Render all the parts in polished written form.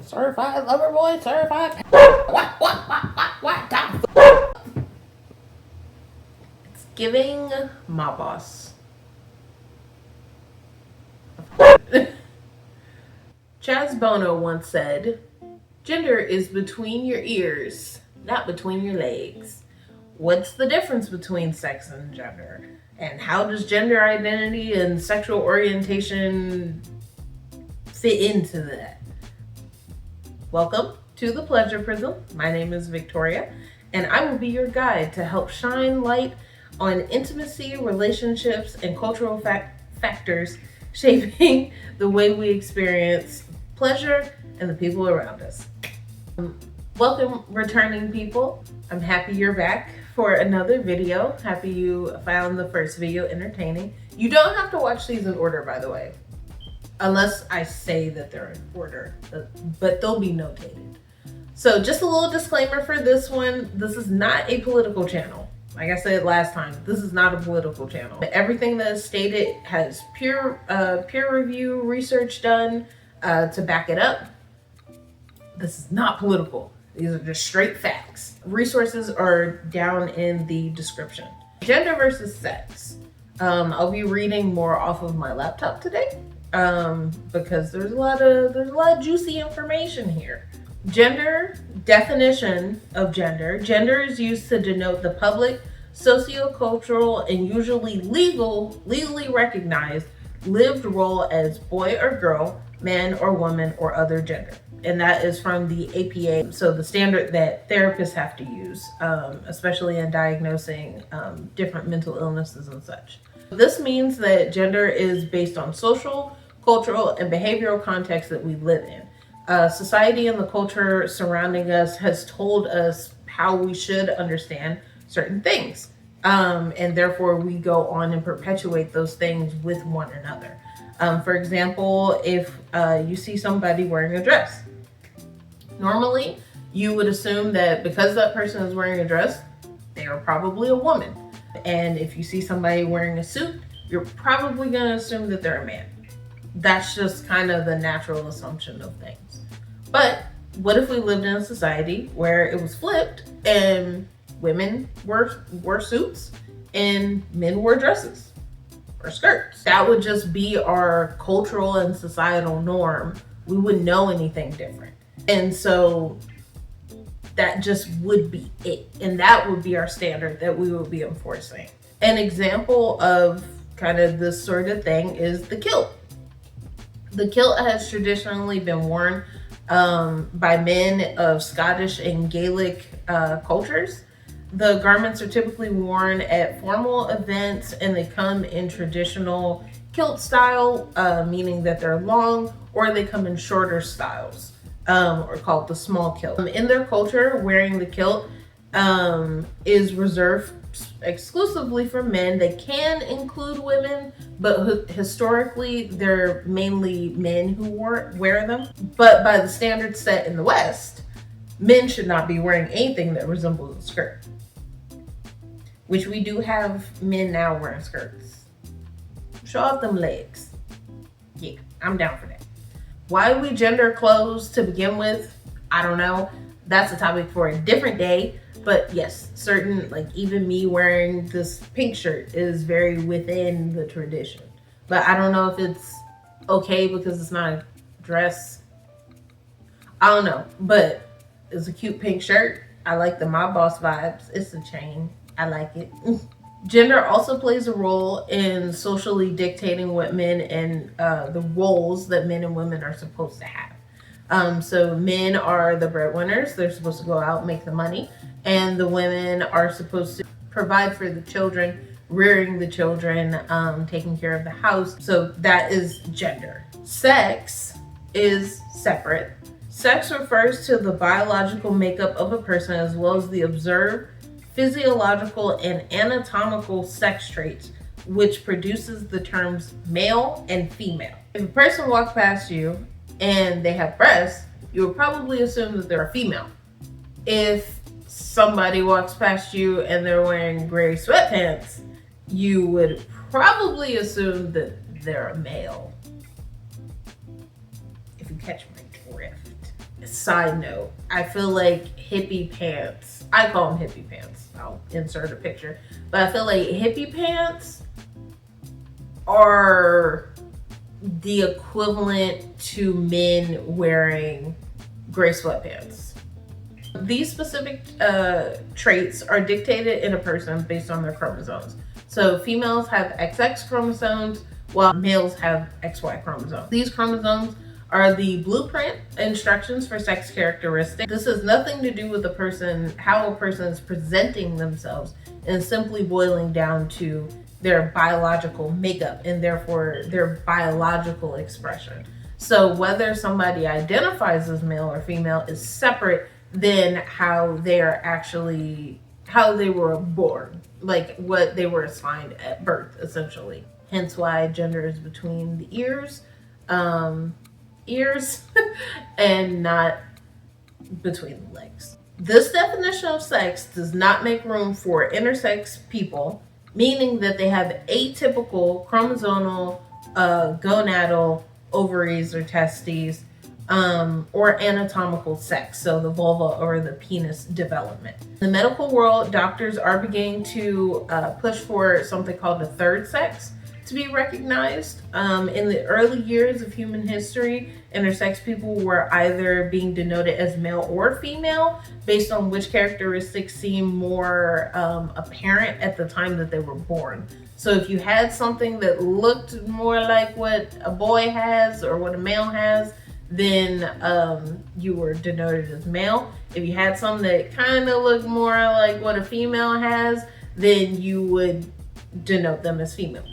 Certified lover boy, certified. What the It's giving my boss. Chaz Bono once said, "Gender is between your ears, not between your legs." What's the difference between sex and gender? And how does gender identity and sexual orientation fit into that? Welcome to the Pleasure Prism. My name is Victoria, and I will be your guide to help shine light on intimacy, relationships, and cultural factors shaping the way we experience pleasure and the people around us. Welcome, returning people. I'm happy you're back for another video. Happy you found the first video entertaining. You don't have to watch these in order, by the way, unless I say that they're in order, but they'll be notated. So just a little disclaimer for this one. This is not a political channel. Like I said last time, this is not a political channel. Everything that is stated has peer review research done to back it up. This is not political. These are just straight facts. Resources are down in the description. Gender versus sex. I'll be reading more off of my laptop today because there's a lot of juicy information here. Gender, definition of gender. Gender is used to denote the public, sociocultural, and usually legally recognized lived role as boy or girl, man or woman, or other gender. And that is from the APA, so the standard that therapists have to use, especially in diagnosing different mental illnesses and such. This means that gender is based on social, cultural, and behavioral context that we live in. Society and the culture surrounding us has told us how we should understand certain things. And therefore we go on and perpetuate those things with one another. For example, if you see somebody wearing a dress, normally you would assume that because that person is wearing a dress, they are probably a woman. And if you see somebody wearing a suit, you're probably going to assume that they're a man. That's just kind of the natural assumption of things. But what if we lived in a society where it was flipped and women wore suits and men wore dresses or skirts? That would just be our cultural and societal norm. We wouldn't know anything different. And so that just would be it. And that would be our standard that we would be enforcing. An example of kind of this sort of thing is the kilt. The kilt has traditionally been worn by men of Scottish and Gaelic cultures. The garments are typically worn at formal events and they come in traditional kilt style, meaning that they're long, or they come in shorter styles, or called the small kilt. In their culture, wearing the kilt is reserved exclusively for men. They can include women, but historically they're mainly men who wear them. But by the standards set in the West, men should not be wearing anything that resembles a skirt, which we do have men now wearing skirts. Show off them legs. Yeah, I'm down for that. Why we gender clothes to begin with, I don't know. That's a topic for a different day. But yes, certain, like even me wearing this pink shirt is very within the tradition. But I don't know if it's okay because it's not a dress. I don't know, but it's a cute pink shirt. I like the My Boss vibes. It's a chain. I like it. Gender also plays a role in socially dictating what men and the roles that men and women are supposed to have. So men are the breadwinners. They're supposed to go out and make the money. And the women are supposed to provide for the children, rearing the children, taking care of the house. So that is gender. Sex is separate. Sex refers to the biological makeup of a person as well as the observed physiological and anatomical sex traits, which produces the terms male and female. If a person walked past you and they have breasts, you would probably assume that they're a female. If somebody walks past you and they're wearing gray sweatpants, you would probably assume that they're a male. If you catch my drift. Side note, I feel like hippie pants, I call them hippie pants, I'll insert a picture, but I feel like hippie pants are the equivalent to men wearing gray sweatpants. These specific traits are dictated in a person based on their chromosomes. So females have XX chromosomes while males have XY chromosomes. These chromosomes are the blueprint instructions for sex characteristics. This has nothing to do with the person, how a person is presenting themselves, and simply boiling down to their biological makeup and therefore their biological expression. So whether somebody identifies as male or female is separate than how they were born, like what they were assigned at birth, essentially. Hence why gender is between the ears and not between the legs. This definition of sex does not make room for intersex people, meaning that they have atypical chromosomal, gonadal, ovaries or testes, or anatomical sex, so the vulva or the penis development. In the medical world, doctors are beginning to push for something called the third sex to be recognized. In the early years of human history, intersex people were either being denoted as male or female based on which characteristics seemed more apparent at the time that they were born. So if you had something that looked more like what a boy has or what a male has, then you were denoted as male. If you had something that kind of looked more like what a female has, then you would denote them as female.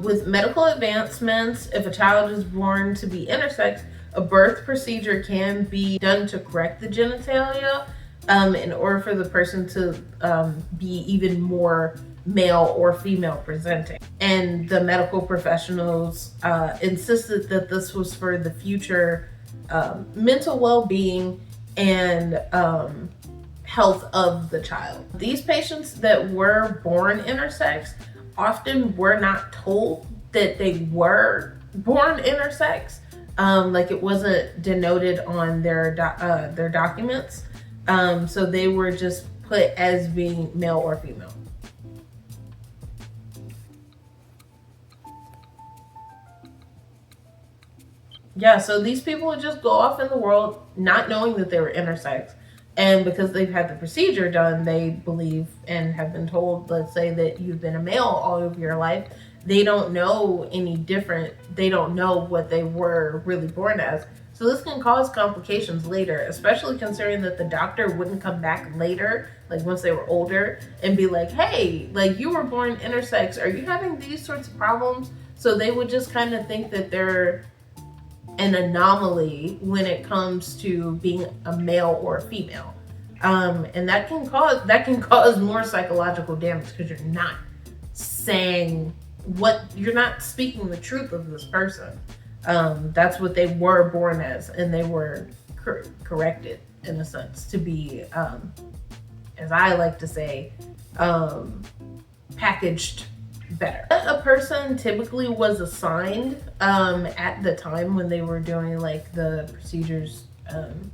With medical advancements, if a child is born to be intersex, a birth procedure can be done to correct the genitalia in order for the person to be even more male or female presenting. And the medical professionals insisted that this was for the future mental well-being and health of the child. These patients that were born intersex often were not told that they were born intersex. Like it wasn't denoted on their documents. So they were just put as being male or female. Yeah, so these people would just go off in the world not knowing that they were intersex. And because they've had the procedure done, they believe and have been told, let's say that you've been a male all of your life, they don't know any different. They don't know what they were really born as. So this can cause complications later, especially considering that the doctor wouldn't come back later, like once they were older, and be like, hey, like you were born intersex. Are you having these sorts of problems? So they would just kind of think that they're an anomaly when it comes to being a male or a female. And that can cause more psychological damage because you're not saying you're not speaking the truth of this person. That's what they were born as, and they were corrected in a sense to be, as I like to say, packaged better. A person typically was assigned at the time when they were doing like the procedures. I'm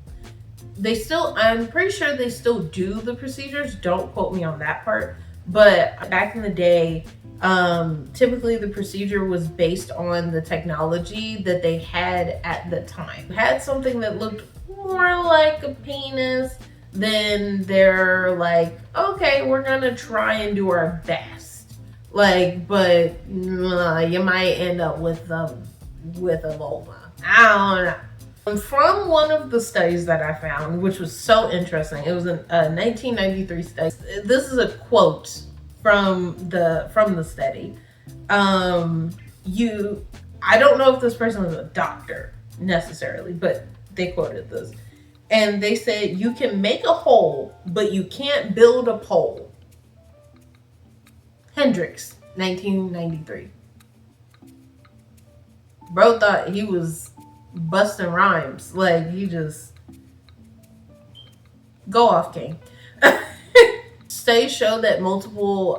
pretty sure they still do the procedures. Don't quote me on that part. But back in the day, typically the procedure was based on the technology that they had at the time. Had something that looked more like a penis, then they're like, okay, we're gonna try and do our best. Like, but you might end up with a vulva. I don't know. From one of the studies that I found, which was so interesting, it was a 1993 study. This is a quote from the study. I don't know if this person was a doctor necessarily, but they quoted this. And they said, you can make a hole, but you can't build a pole. Hendricks, 1993. Bro thought he was busting rhymes. Like, he just... Go off, King. Studies show that multiple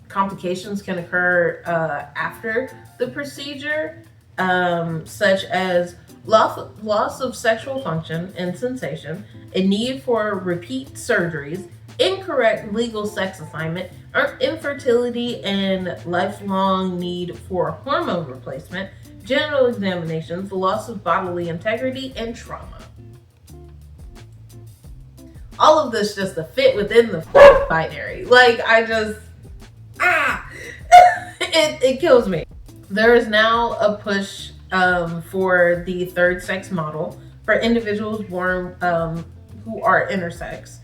complications can occur after the procedure, such as loss of sexual function and sensation, a need for repeat surgeries, incorrect legal sex assignment, or infertility and lifelong need for hormone replacement, genital examinations, loss of bodily integrity, and trauma. All of this just to fit within the binary. Like, it kills me. There is now a push for the third sex model for individuals born who are intersex,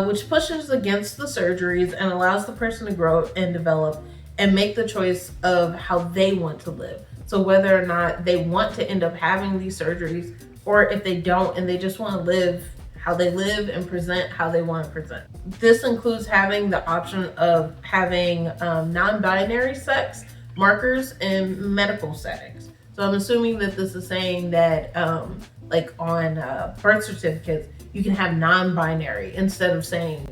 which pushes against the surgeries and allows the person to grow and develop and make the choice of how they want to live. So whether or not they want to end up having these surgeries, or if they don't and they just want to live how they live and present how they want to present. This includes having the option of having non-binary sex markers in medical settings. So I'm assuming that this is saying that like on birth certificates, you can have non-binary instead of saying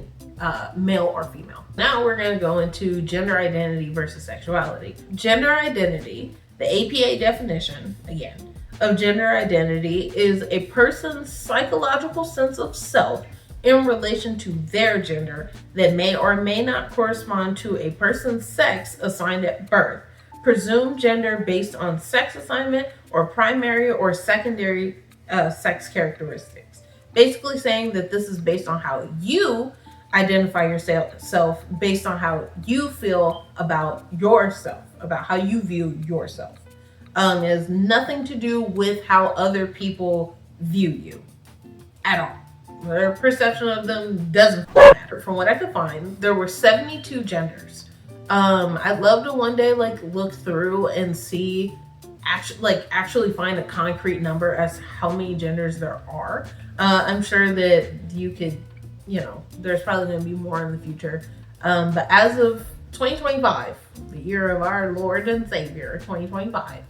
male or female. Now we're going to go into gender identity versus sexuality. Gender identity, the APA definition, again, of gender identity is a person's psychological sense of self in relation to their gender that may or may not correspond to a person's sex assigned at birth. Presumed gender based on sex assignment or primary or secondary sex characteristics. Basically saying that this is based on how you identify yourself, based on how you feel about yourself, about how you view yourself. It has nothing to do with how other people view you at all. Their perception of them doesn't matter. From what I could find, there were 72 genders. I'd love to one day look through and see actually find a concrete number as how many genders there are. I'm sure that you could, there's probably going to be more in the future. But as of 2025, the year of our Lord and Savior, 2025,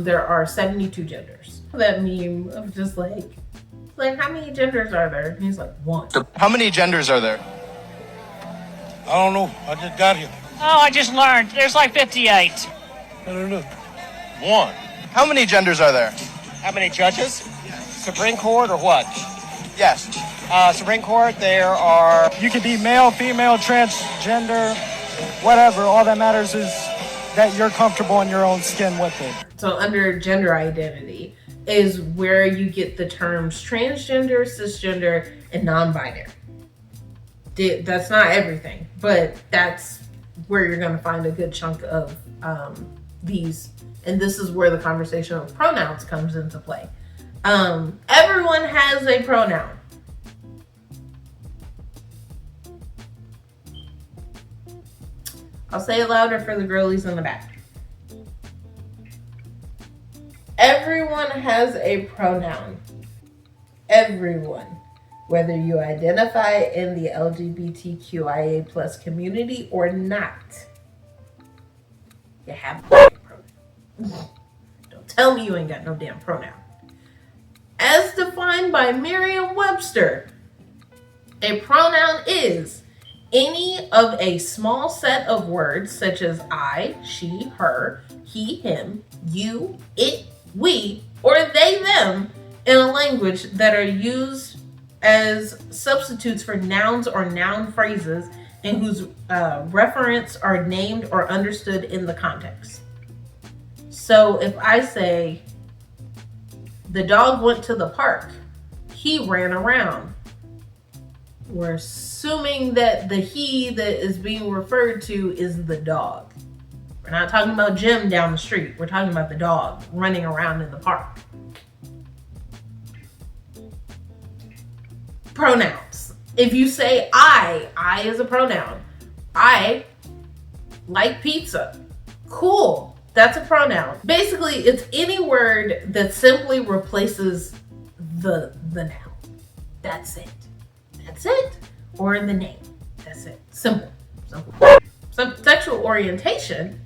there are 72 genders. That meme of just like how many genders are there? And he's like, 1. How many genders are there? I don't know. I just got here. Oh, I just learned. There's like 58. I don't know. 1. How many genders are there? How many judges? Supreme Court or what? Yes. Supreme Court, there are... You could be male, female, transgender, whatever. All that matters is that you're comfortable in your own skin with it. So under gender identity is where you get the terms transgender, cisgender, and non-binary. That's not everything, but that's where you're going to find a good chunk of these. And this is where the conversation of pronouns comes into play. Everyone has a pronoun. I'll say it louder for the girlies in the back. Everyone has a pronoun. Everyone. Whether you identify in the LGBTQIA plus community or not, you have a pronoun. Don't tell me you ain't got no damn pronoun. As defined by Merriam-Webster, a pronoun is any of a small set of words such as I, she, her, he, him, you, it, we, or they, them in a language that are used as substitutes for nouns or noun phrases and whose referents are named or understood in the context. So if I say, the dog went to the park, he ran around, we're assuming that the he that is being referred to is the dog. We're not talking about Jim down the street. We're talking about the dog running around in the park. Pronouns. If you say I is a pronoun. I like pizza. Cool. That's a pronoun. Basically, it's any word that simply replaces the noun. That's it. That's it. Or the name. That's it. Simple. Sexual orientation.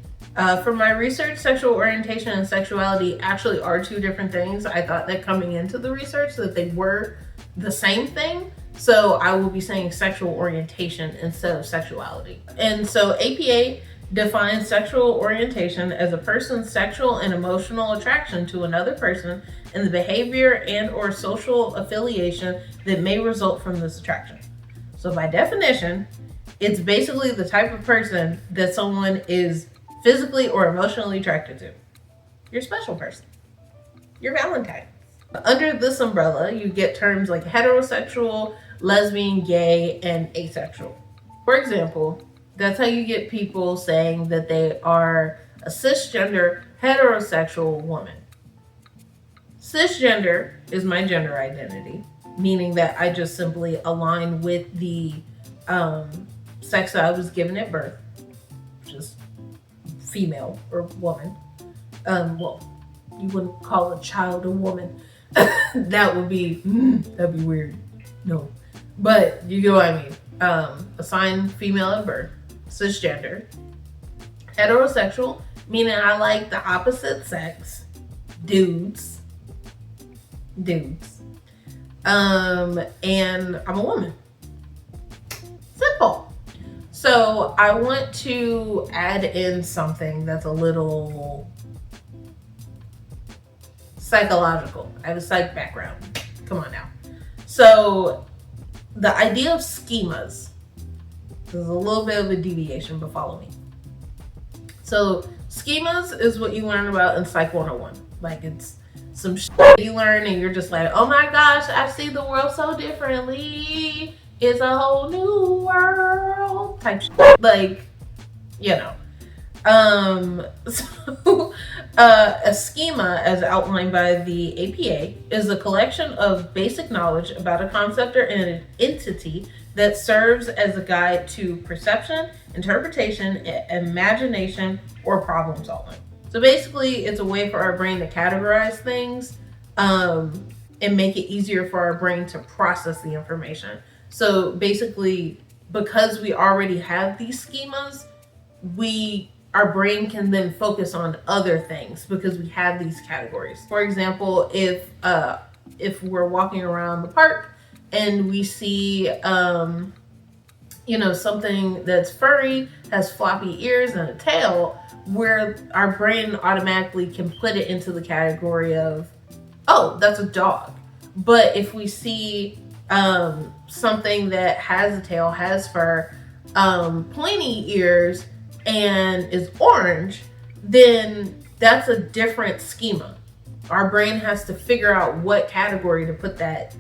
From my research, sexual orientation and sexuality actually are two different things. I thought that coming into the research that they were the same thing. So I will be saying sexual orientation instead of sexuality. And so APA defines sexual orientation as a person's sexual and emotional attraction to another person and the behavior and or social affiliation that may result from this attraction. So by definition, it's basically the type of person that someone is physically or emotionally attracted to. Your special person. Your Valentine. Under this umbrella, you get terms like heterosexual, lesbian, gay, and asexual. For example, that's how you get people saying that they are a cisgender heterosexual woman. Cisgender is my gender identity, meaning that I just simply align with the sex that I was given at birth, just female or woman. Well, you wouldn't call a child a woman. That'd be weird. No, but you get what I mean. Assigned female at birth, cisgender, heterosexual, meaning I like the opposite sex, dudes, and I'm a woman. Simple. So I want to add in something that's a little psychological. I have a psych background. Come on now. So the idea of schemas, there's a little bit of a deviation, but follow me. So schemas is what you learn about in Psych 101. Like, it's some shit you learn and you're just like, oh my gosh, I see the world so differently. It's a whole new world type shit. Like, you know. A schema, as outlined by the APA, is a collection of basic knowledge about a concept or an entity that serves as a guide to perception, interpretation, imagination, or problem solving. So basically, it's a way for our brain to categorize things and make it easier for our brain to process the information. So basically, because we already have these schemas, our brain can then focus on other things because we have these categories. For example, if we're walking around the park and we see, something that's furry, has floppy ears and a tail, where our brain automatically can put it into the category of, oh, that's a dog. But if we see something that has a tail, has fur, pointy ears, and is orange, then that's a different schema. Our brain has to figure out what category to put that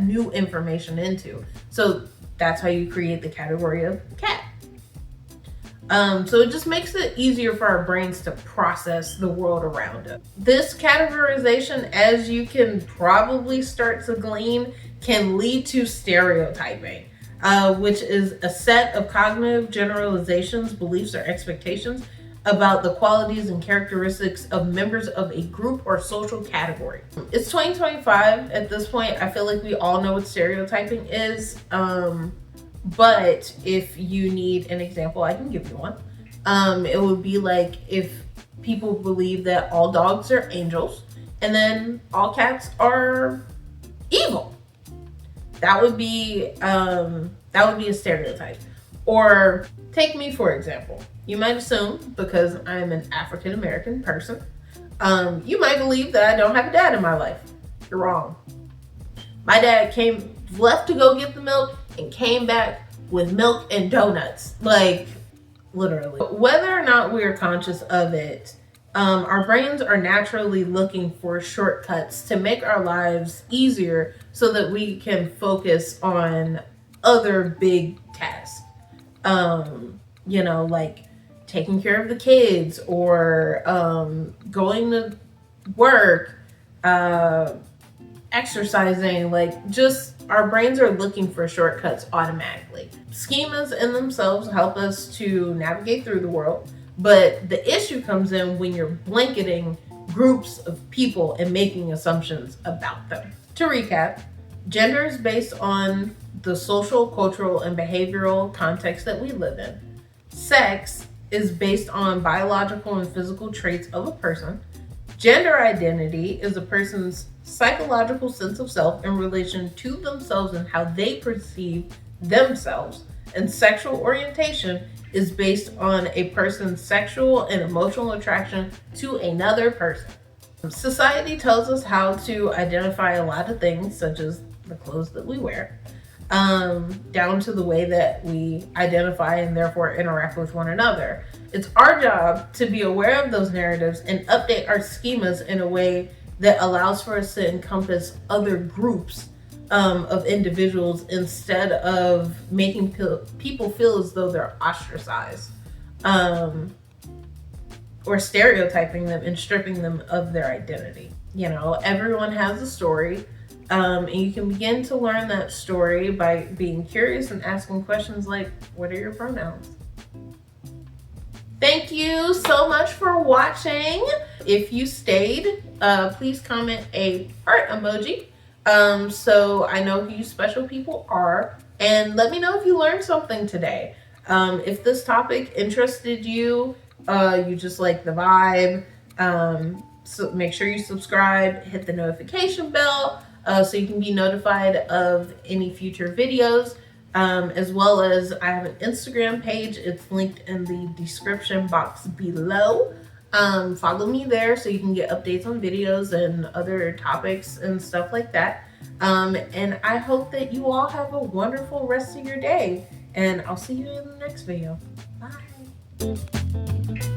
new information into. So that's how you create the category of cat. So it just makes it easier for our brains to process the world around us. This categorization, as you can probably start to glean, can lead to stereotyping. Which is a set of cognitive generalizations, beliefs, or expectations about the qualities and characteristics of members of a group or social category. It's 2025 at this point. I feel like we all know what stereotyping is. But if you need an example, I can give you one. It would be like if people believe that all dogs are angels and then all cats are evil. That would be a stereotype. Or take me, for example. You might assume, because I'm an African American person, you might believe that I don't have a dad in my life. You're wrong. My dad left to go get the milk and came back with milk and donuts. Like, literally. Whether or not we're conscious of it, our brains are naturally looking for shortcuts to make our lives easier so that we can focus on other big tasks. Like taking care of the kids or going to work, exercising, like just our brains are looking for shortcuts automatically. Schemas in themselves help us to navigate through the world. But the issue comes in when you're blanketing groups of people and making assumptions about them. To recap, gender is based on the social, cultural, and behavioral context that we live in. Sex is based on biological and physical traits of a person. Gender identity is a person's psychological sense of self in relation to themselves and how they perceive themselves. and sexual orientation is based on a person's sexual and emotional attraction to another person. Society tells us how to identify a lot of things, such as the clothes that we wear, down to the way that we identify and therefore interact with one another. It's our job to be aware of those narratives and update our schemas in a way that allows for us to encompass other groups of individuals instead of making people feel as though they're ostracized, or stereotyping them and stripping them of their identity. You know, everyone has a story, and you can begin to learn that story by being curious and asking questions like, what are your pronouns? Thank you so much for watching. If you stayed, please comment a heart emoji so I know who you special people are, and let me know if you learned something today. If this topic interested you, you just like the vibe, so make sure you subscribe, hit the notification bell so you can be notified of any future videos, as well as I have an Instagram page. It's linked in the description box below. Follow me there so you can get updates on videos and other topics and stuff like that. And I hope that you all have a wonderful rest of your day, and I'll see you in the next video. Bye.